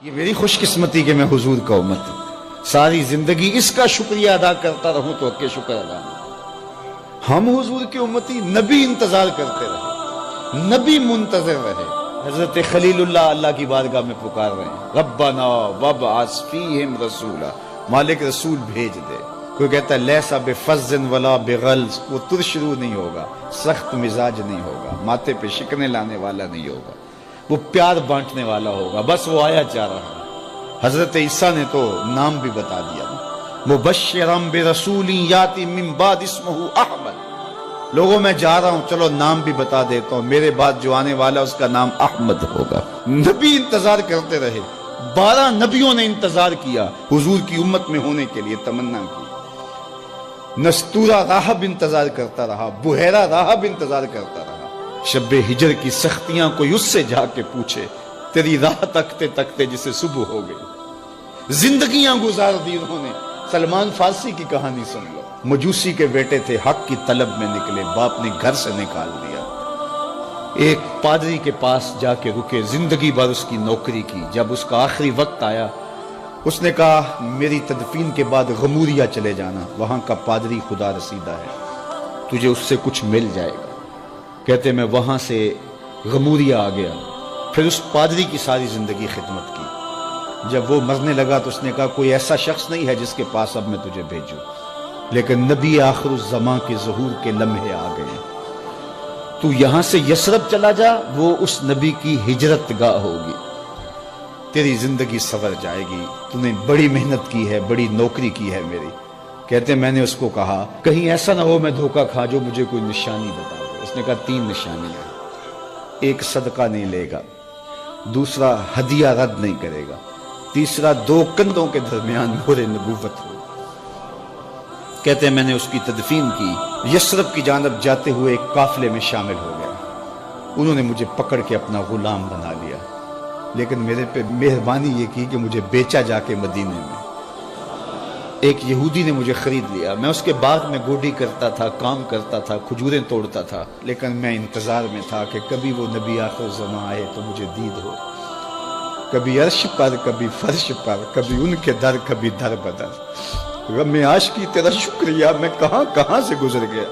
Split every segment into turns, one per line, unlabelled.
یہ میری خوش قسمتی کہ میں حضور کا امت ہوں، ساری زندگی اس کا شکریہ ادا کرتا رہوں تو کہ شکر ادا نہیں۔ ہم حضور کی امتی، نبی انتظار کرتے رہے، نبی منتظر رہے۔ حضرت خلیل اللہ کی بارگاہ میں پکار رہے ہیں، ربنا وابعث فیہم رسولا، مالک رسول بھیج دے۔ کوئی کہتا ہے لیسا بفظ ولا بغلظ، وہ ترشرو نہیں ہوگا، سخت مزاج نہیں ہوگا، ماتھے پہ شکنے لانے والا نہیں ہوگا، وہ پیار بانٹنے والا ہوگا۔ بس وہ آیا جا رہا ہے۔ حضرت عیسیٰ نے تو نام بھی بتا دیا، مبشرم برسول یاتی من بعد اسمہ احمد۔ لوگوں میں جا رہا ہوں، چلو نام بھی بتا دیتا ہوں، میرے بعد جو آنے والا اس کا نام احمد ہوگا۔ نبی انتظار کرتے رہے، 12 نبیوں نے انتظار کیا حضور کی امت میں ہونے کے لیے، تمنا کی۔ نستورہ راہب انتظار کرتا رہا، بحیرہ راہب انتظار کرتا رہا۔ شب ہجر کی سختیاں کوئی اس سے جا کے پوچھے، تیری راہ تکتے تکتے جسے صبح ہو گئی۔ زندگیاں گزار دی انہوں نے۔ سلمان فارسی کی کہانی سن لو، مجوسی کے بیٹے تھے، حق کی طلب میں نکلے، باپ نے گھر سے نکال دیا۔ ایک پادری کے پاس جا کے رکے، زندگی بھر اس کی نوکری کی۔ جب اس کا آخری وقت آیا، اس نے کہا میری تدفین کے بعد غموریا چلے جانا، وہاں کا پادری خدا رسیدہ ہے، تجھے اس سے کچھ مل جائے گا۔ کہتے میں وہاں سے غموریا آ گیا، پھر اس پادری کی ساری زندگی خدمت کی۔ جب وہ مرنے لگا تو اس نے کہا کوئی ایسا شخص نہیں ہے جس کے پاس اب میں تجھے بھیجوں، لیکن نبی آخر الزمان کے ظہور کے لمحے آ گئے۔ تو یہاں سے یثرب چلا جا، وہ اس نبی کی ہجرت گاہ ہوگی، تیری زندگی سنور جائے گی، تو نے بڑی محنت کی ہے، بڑی نوکری کی ہے میری۔ کہتے میں نے اس کو کہا کہیں ایسا نہ ہو میں دھوکہ کھا جو مجھے کوئی نشانی بتا دے۔ اس نے کہا 3 نشانیاں، ایک صدقہ نہیں لے گا، دوسرا ہدیہ رد نہیں کرے گا، تیسرا 2 کندھوں کے درمیان مہر نبوت ہو۔ کہتے ہیں میں نے اس کی تدفین کی، یثرب کی جانب جاتے ہوئے ایک قافلے میں شامل ہو گیا۔ انہوں نے مجھے پکڑ کے اپنا غلام بنا لیا، لیکن میرے پہ مہربانی یہ کی کہ مجھے بیچا جا کے مدینے میں۔ ایک یہودی نے مجھے خرید لیا، میں اس کے باغ میں گوڈی کرتا تھا، کام کرتا تھا، کھجوریں توڑتا تھا، لیکن میں انتظار میں تھا کہ کبھی وہ نبی آخر زمان آئے تو مجھے دید ہو، کبھی عرش پر، کبھی فرش پر، کبھی ان کے در، کبھی در بدر۔ غم عاشقی تیرا شکریہ، میں کہاں کہاں سے گزر گیا۔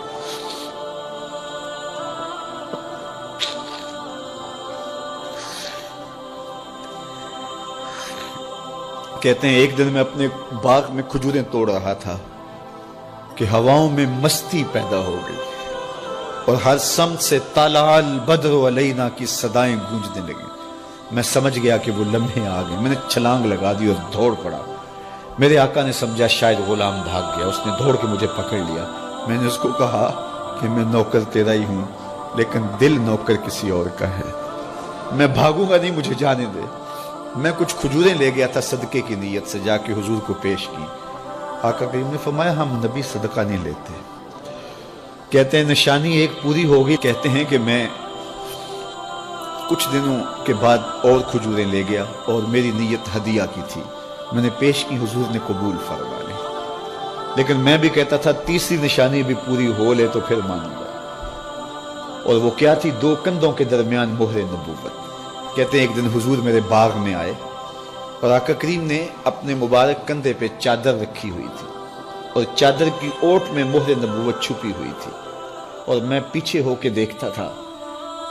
کہتے ہیں ایک دن میں اپنے باغ میں کھجوریں توڑ رہا تھا کہ ہواؤں میں مستی پیدا ہو گئی اور ہر سمت سے طلع البدر علینا کی صدائیں گونجنے لگیں۔ میں سمجھ گیا کہ وہ لمحے آ گئے، میں نے چھلانگ لگا دی اور دوڑ پڑا۔ میرے آقا نے سمجھا شاید غلام بھاگ گیا، اس نے دوڑ کے مجھے پکڑ لیا۔ میں نے اس کو کہا کہ میں نوکر تیرا ہی ہوں، لیکن دل نوکر کسی اور کا ہے، میں بھاگوں گا نہیں، مجھے جانے دے۔ میں کچھ کھجوریں لے گیا تھا صدقے کی نیت سے، جا کے حضور کو پیش کی۔ آقا کریم نے فرمایا ہم نبی صدقہ نہیں لیتے۔ کہتے ہیں نشانی ایک پوری ہو گئی۔ کہتے ہیں کہ میں کچھ دنوں کے بعد اور کھجوریں لے گیا اور میری نیت ہدیہ کی تھی، میں نے پیش کی، حضور نے قبول فرما لی۔ لیکن میں بھی کہتا تھا تیسری نشانی بھی پوری ہو لے تو پھر مانوں گا، اور وہ کیا تھی؟ 2 کندھوں کے درمیان مہر نبوت۔ کہتے ہیں ایک دن حضور میرے باغ میں آئے اور آقا کریم نے اپنے مبارک کندھے پہ چادر رکھی ہوئی تھی اور چادر کی اوٹ میں مہر نبوت چھپی ہوئی تھی، اور میں پیچھے ہو کے دیکھتا تھا،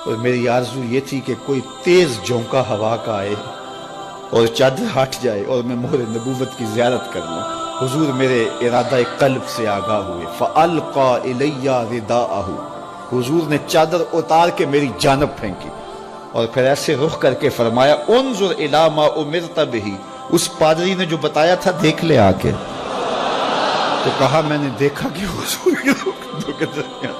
اور میری آرزو یہ تھی کہ کوئی تیز جھونکا ہوا کا آئے اور چادر ہٹ جائے اور میں مہر نبوت کی زیارت کر لوں۔ حضور میرے ارادہ قلب سے آگاہ ہوئے، فَأَلْقَى إِلَيَّ رِدَاءَهُ، حضور نے چادر اتار کے میری جانب پھینکی اور پھر ایسے رخ کر کے فرمایا انظر الی ما امرت بہ، اس پادری نے جو بتایا تھا دیکھ لے آ کے۔ تو کہا میں نے دیکھا کہ حضور کے دو کے درمیان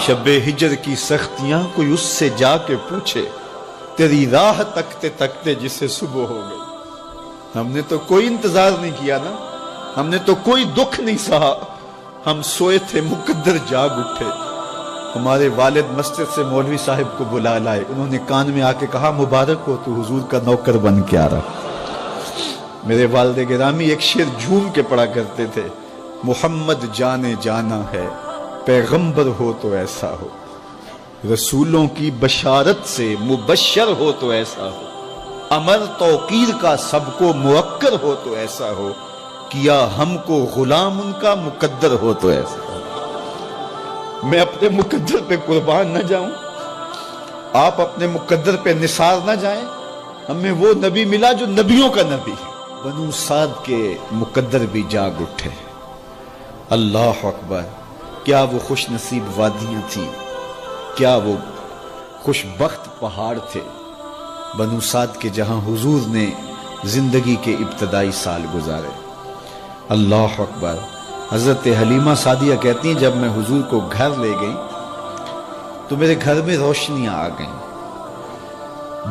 شب ہجر کی سختیاں کوئی اس سے جا کے پوچھے، تیری راہ تکتے تکتے جسے صبح ہو گئی۔ ہم نے تو کوئی انتظار نہیں کیا نا، ہم نے تو کوئی دکھ نہیں سہا، ہم سوئے تھے مقدر جاگ اٹھے. ہمارے والد مسجد سے مولوی صاحب کو بلا لائے. انہوں نے کان میں آ کے کہا مبارک ہو تو حضور کا نوکر بن کے آ رہا. میرے والد گرامی ایک شعر جھوم کے پڑھا کرتے تھے, محمد جانے جانا ہے پیغمبر ہو تو ایسا ہو, رسولوں کی بشارت سے مبشر ہو تو ایسا ہو, امر توقیر کا سب کو موکر ہو تو ایسا ہو, کیا ہم کو غلام ان کا مقدر ہو تو ایسا ہو. میں اپنے مقدر پہ قربان نہ جاؤں, آپ اپنے مقدر پہ نثار نہ جائیں. ہمیں وہ نبی ملا جو نبیوں کا نبی ہے. بنو سعد کے مقدر بھی جاگ اٹھے. اللہ اکبر, کیا وہ خوش نصیب وادیاں تھیں, کیا وہ خوش بخت پہاڑ تھے بنو سعد کے جہاں حضور نے زندگی کے ابتدائی سال گزارے. اللہ اکبر. حضرت حلیمہ سعدیہ کہتی ہیں جب میں حضور کو گھر لے گئی تو میرے گھر میں روشنیاں آ گئیں.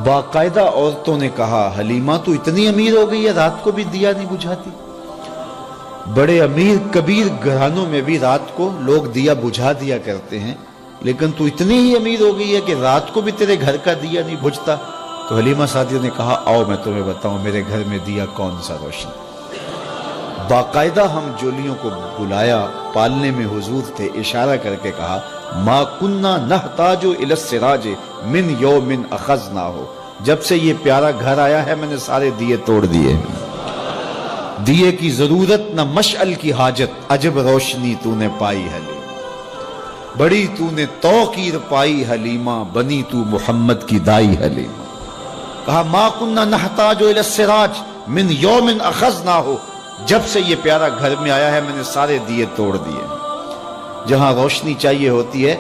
باقاعدہ عورتوں نے کہا حلیمہ تو اتنی امیر ہو گئی ہے رات کو بھی دیا نہیں بجھاتی. بڑے امیر کبیر گھرانوں میں بھی رات کو لوگ دیا بجھا دیا کرتے ہیں, لیکن تو اتنی ہی امیر ہو گئی ہے کہ رات کو بھی تیرے گھر کا دیا نہیں بجھتا. تو حلیمہ سعدیہ نے کہا آؤ میں تمہیں بتاؤں میرے گھر میں دیا کون سا روشن. باقاعدہ ہم جولیوں کو بلایا, پالنے میں حضور تھے, اشارہ کر کے کہا ما کننا نحتاج الی السراج من یوم اخذناہ, جب سے یہ پیارا گھر آیا ہے میں نے سارے دیے توڑ دیے. دیے کی ضرورت نہ مشعل کی حاجت, عجب روشنی تو نے پائی حلیمہ, بڑی تو نے توقیر پائی حلیمہ, بنی تو محمد کی دائی حلیمہ. کہا ما کننا نحتاج الی السراج من یوم اخذناہ, جب سے یہ پیارا گھر میں آیا ہے میں نے سارے دیے توڑ دیے. جہاں روشنی چاہیے ہوتی ہے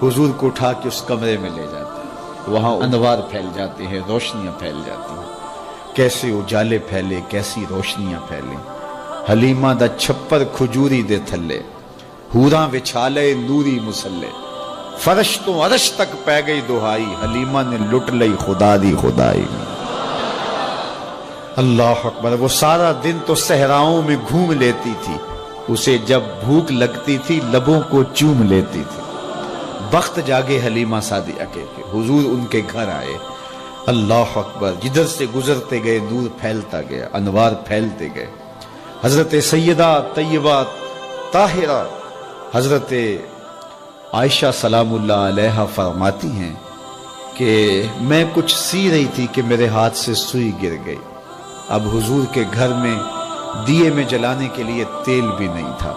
حضور کو اٹھا کے اس کمرے میں لے جاتے ہیں, وہاں انوار پھیل جاتے ہیں, روشنیاں پھیل جاتی ہیں. کیسے اجالے پھیلے, کیسی روشنیاں پھیلیں. حلیمہ دا چھپر کھجوری دے تھلے, ہوراں وچھالے نوری مسلے, فرش تو عرش تک پہ گئی دہائی, حلیمہ نے لٹ لئی خدا دی خدائی. اللہ اکبر. وہ سارا دن تو صحراؤں میں گھوم لیتی تھی, اسے جب بھوک لگتی تھی لبوں کو چوم لیتی تھی. بخت جاگے حلیمہ سعدیہ کے حضور ان کے گھر آئے. اللہ اکبر. جدھر سے گزرتے گئے نور پھیلتا گیا, انوار پھیلتے گئے. حضرت سیدہ طیبہ طاہرہ حضرت عائشہ سلام اللہ علیہا فرماتی ہیں کہ میں کچھ سی رہی تھی کہ میرے ہاتھ سے سوئی گر گئی. اب حضور کے گھر میں دیے میں جلانے کے لیے تیل بھی نہیں تھا,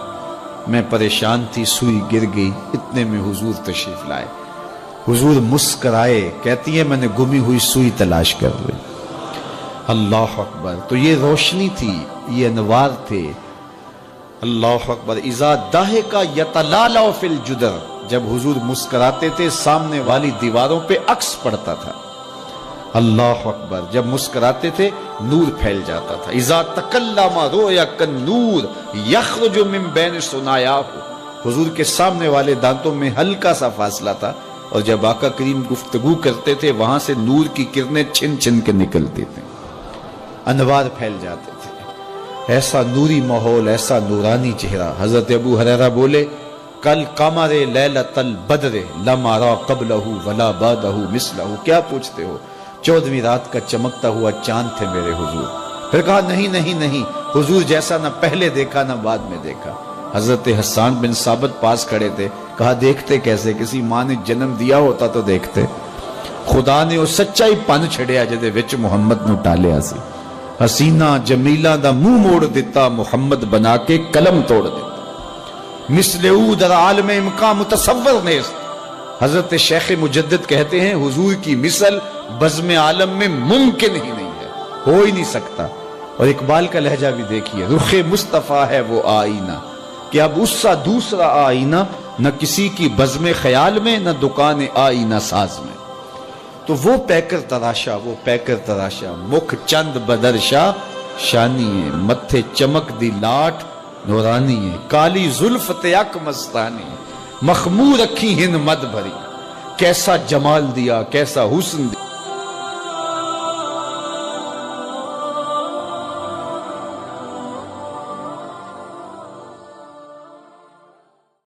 میں پریشان تھی, سوئی گر گئی. اتنے میں حضور تشریف لائے. حضور مسکرائے, کہتی ہے میں نے گمی ہوئی سوئی تلاش کر لی. اللہ اکبر. تو یہ روشنی تھی, یہ انوار تھے. اللہ اکبر. اذا ضحک یتلالع فی الجدر, جب حضور مسکراتے تھے سامنے والی دیواروں پہ عکس پڑتا تھا. اللہ اکبر. جب مسکراتے تھے نور پھیل جاتا تھا. اذا تکلم رؤیا کالنور یخرج من بین ثنایاہ, حضور کے سامنے والے دانتوں میں ہلکا سا فاصلہ تھا, اور جب آقا کریم گفتگو کرتے تھے وہاں سے نور کی کرنیں چھن چھن کے نکلتی تھیں, انوار پھیل جاتے تھے. ایسا نوری ماحول, ایسا نورانی چہرہ. حضرت ابو ہریرہ بولے کل قمر لیلۃ البدر لم ارى قبلہ ولا بعدہ مثلہ. کیا پوچھتے ہو, 14ویں رات کا چمکتا ہوا چاند تھے میرے حضور. پھر کہا نہیں نہیں نہیں, حضور جیسا نہ پہلے دیکھا نہ بعد میں دیکھا. حضرت حسان بن ثابت پاس کھڑے تھے. کہا دیکھتے کیسے, کسی ماں نے جنم دیا ہوتا تو دیکھتے. خدا نے وہ سچائی پن چھڑیا جدے وچ محمد نو ٹالیا سی. حسینہ جمیلہ دا منہ موڑ دیتا, محمد بنا کے قلم توڑ دیتا. مثل او در عالم امکان متصور نیست. حضرت شیخ مجدد کہتے ہیں حضور کی مثل بزم عالم میں ممکن ہی نہیں ہے, ہو ہی نہیں سکتا. اور اقبال کا لہجہ بھی دیکھیے, رخ مصطفیٰ ہے وہ آئینہ کہ اب اس سا دوسرا آئینہ, نہ کسی کی بزم خیال میں نہ دکان آئینہ ساز میں. تو وہ پیکر تراشا, وہ پیکر تراشا, مکھ چند بدرشا شانی ہے, متھے چمک دی لاٹ نورانی ہے, کالی زلف تیک مستانی ہے, مخمور رکھی ہند مد بھری. کیسا جمال دیا, کیسا حسن دیا.